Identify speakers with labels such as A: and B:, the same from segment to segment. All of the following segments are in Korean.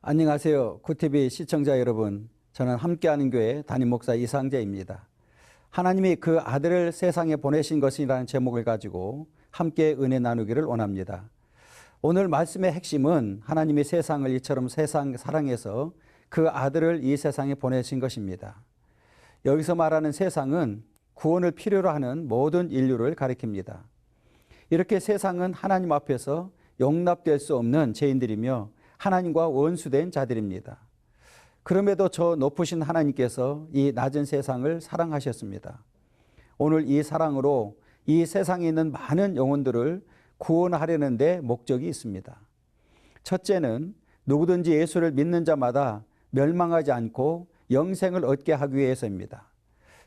A: 안녕하세요. 구티비 시청자 여러분. 저는 함께하는 교회 담임 목사 이상재입니다. 하나님이 그 아들을 세상에 보내신 것이라는 제목을 가지고 함께 은혜 나누기를 원합니다. 오늘 말씀의 핵심은 하나님이 세상을 이처럼 세상 사랑해서 그 아들을 이 세상에 보내신 것입니다. 여기서 말하는 세상은 구원을 필요로 하는 모든 인류를 가리킵니다. 이렇게 세상은 하나님 앞에서 용납될 수 없는 죄인들이며 하나님과 원수된 자들입니다. 그럼에도 저 높으신 하나님께서 이 낮은 세상을 사랑하셨습니다. 오늘 이 사랑으로 이 세상에 있는 많은 영혼들을 구원하려는 데 목적이 있습니다. 첫째는 누구든지 예수를 믿는 자마다 멸망하지 않고 영생을 얻게 하기 위해서입니다.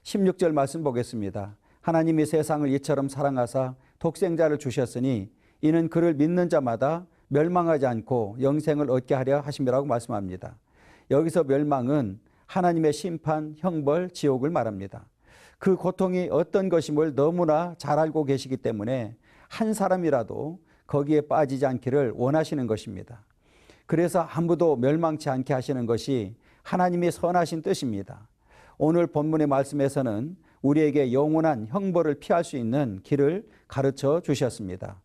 A: 16절 말씀 보겠습니다. 하나님이 세상을 이처럼 사랑하사 독생자를 주셨으니 이는 그를 믿는 자마다 멸망하지 않고 영생을 얻게 하려 하심이라고 말씀합니다. 여기서 멸망은 하나님의 심판, 형벌, 지옥을 말합니다. 그 고통이 어떤 것임을 너무나 잘 알고 계시기 때문에 한 사람이라도 거기에 빠지지 않기를 원하시는 것입니다. 그래서 아무도 멸망치 않게 하시는 것이 하나님의 선하신 뜻입니다. 오늘 본문의 말씀에서는 우리에게 영원한 형벌을 피할 수 있는 길을 가르쳐 주셨습니다.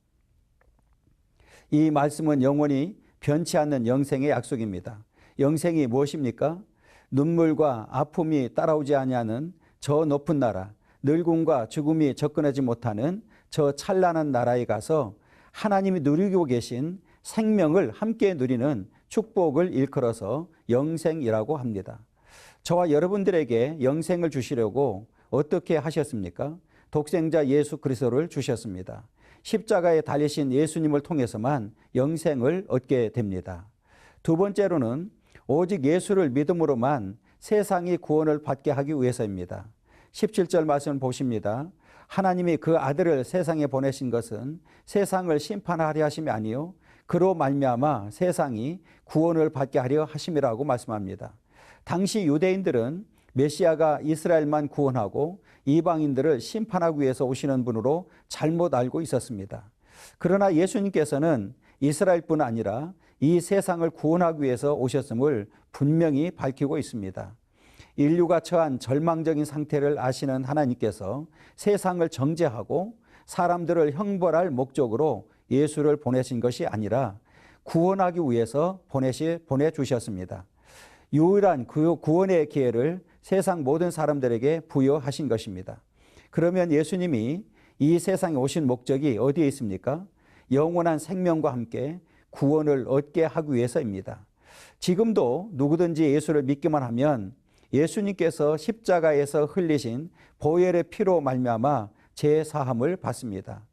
A: 이 말씀은 영원히 변치 않는 영생의 약속입니다. 영생이 무엇입니까? 눈물과 아픔이 따라오지 아니하는 저 높은 나라, 늙음과 죽음이 접근하지 못하는 저 찬란한 나라에 가서 하나님이 누리고 계신 생명을 함께 누리는 축복을 일컬어서 영생이라고 합니다. 저와 여러분들에게 영생을 주시려고 어떻게 하셨습니까? 독생자 예수 그리스도를 주셨습니다. 십자가에 달리신 예수님을 통해서만 영생을 얻게 됩니다. 두 번째로는 오직 예수를 믿음으로만 세상이 구원을 받게 하기 위해서입니다. 17절 말씀을 보십니다. 하나님이 그 아들을 세상에 보내신 것은 세상을 심판하려 하심이 아니요 그로 말미암아 세상이 구원을 받게 하려 하심이라고 말씀합니다. 당시 유대인들은 메시아가 이스라엘만 구원하고 이방인들을 심판하기 위해서 오시는 분으로 잘못 알고 있었습니다. 그러나 예수님께서는 이스라엘뿐 아니라 이 세상을 구원하기 위해서 오셨음을 분명히 밝히고 있습니다. 인류가 처한 절망적인 상태를 아시는 하나님께서 세상을 정죄하고 사람들을 형벌할 목적으로 예수를 보내신 것이 아니라 구원하기 위해서 보내주셨습니다. 유일한 그 구원의 기회를 세상 모든 사람들에게 부여하신 것입니다. 그러면 예수님이 이 세상에 오신 목적이 어디에 있습니까? 영원한 생명과 함께 구원을 얻게 하기 위해서입니다. 지금도 누구든지 예수를 믿기만 하면 예수님께서 십자가에서 흘리신 보혈의 피로 말미암아 죄 사함을 받습니다.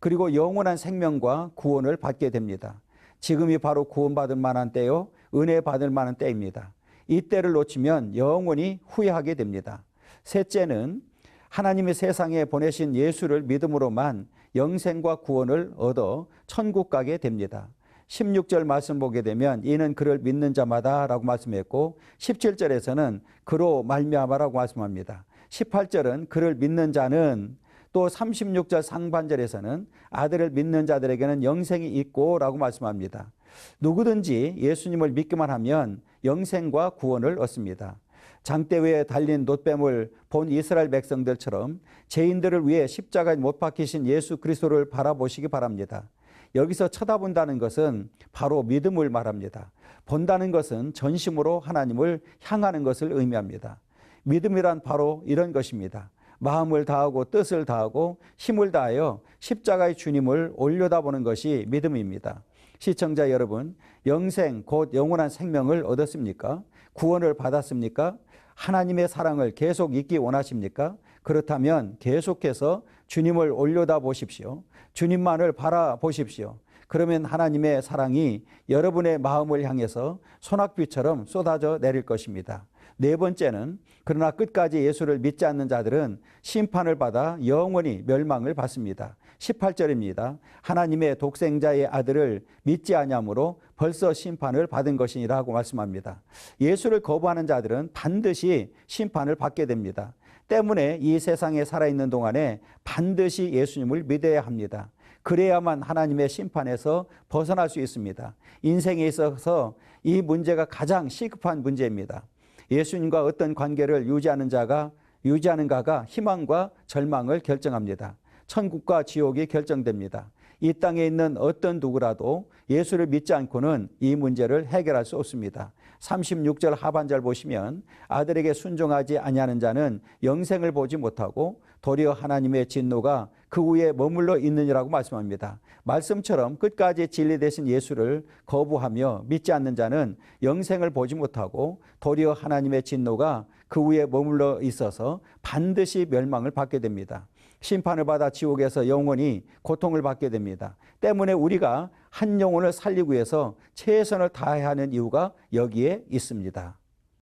A: 그리고 영원한 생명과 구원을 받게 됩니다. 지금이 바로 구원받을 만한 때요, 은혜 받을 만한 때입니다. 이 때를 놓치면 영원히 후회하게 됩니다. 셋째는 하나님의 세상에 보내신 예수를 믿음으로만 영생과 구원을 얻어 천국 가게 됩니다. 16절 말씀 보게 되면 이는 그를 믿는 자마다 라고 말씀했고 17절에서는 그로 말미암아라고 말씀합니다. 18절은 그를 믿는 자는 또 36절 상반절에서는 아들을 믿는 자들에게는 영생이 있고 라고 말씀합니다. 누구든지 예수님을 믿기만 하면 영생과 구원을 얻습니다. 장대 위에 달린 놋뱀을 본 이스라엘 백성들처럼 죄인들을 위해 십자가에 못 박히신 예수 그리스도를 바라보시기 바랍니다. 여기서 쳐다본다는 것은 바로 믿음을 말합니다. 본다는 것은 전심으로 하나님을 향하는 것을 의미합니다. 믿음이란 바로 이런 것입니다. 마음을 다하고 뜻을 다하고 힘을 다하여 십자가의 주님을 올려다보는 것이 믿음입니다. 시청자 여러분, 영생 곧 영원한 생명을 얻었습니까? 구원을 받았습니까? 하나님의 사랑을 계속 잊기 원하십니까? 그렇다면 계속해서 주님을 올려다보십시오. 주님만을 바라보십시오. 그러면 하나님의 사랑이 여러분의 마음을 향해서 소낙비처럼 쏟아져 내릴 것입니다. 네 번째는 그러나 끝까지 예수를 믿지 않는 자들은 심판을 받아 영원히 멸망을 받습니다. 18절입니다. 하나님의 독생자의 아들을 믿지 아니함으로 벌써 심판을 받은 것이니라고 말씀합니다. 예수를 거부하는 자들은 반드시 심판을 받게 됩니다. 때문에 이 세상에 살아있는 동안에 반드시 예수님을 믿어야 합니다. 그래야만 하나님의 심판에서 벗어날 수 있습니다. 인생에 있어서 이 문제가 가장 시급한 문제입니다. 예수님과 어떤 관계를 유지하는가가 희망과 절망을 결정합니다. 천국과 지옥이 결정됩니다. 이 땅에 있는 어떤 누구라도 예수를 믿지 않고는 이 문제를 해결할 수 없습니다. 36절 하반절 보시면 아들에게 순종하지 아니하는 자는 영생을 보지 못하고 도리어 하나님의 진노가 그 위에 머물러 있느니라고 말씀합니다. 말씀처럼 끝까지 진리 되신 예수를 거부하며 믿지 않는 자는 영생을 보지 못하고 도리어 하나님의 진노가 그 위에 머물러 있어서 반드시 멸망을 받게 됩니다. 심판을 받아 지옥에서 영원히 고통을 받게 됩니다. 때문에 우리가 한 영혼을 살리기 위해서 최선을 다해야 하는 이유가 여기에 있습니다.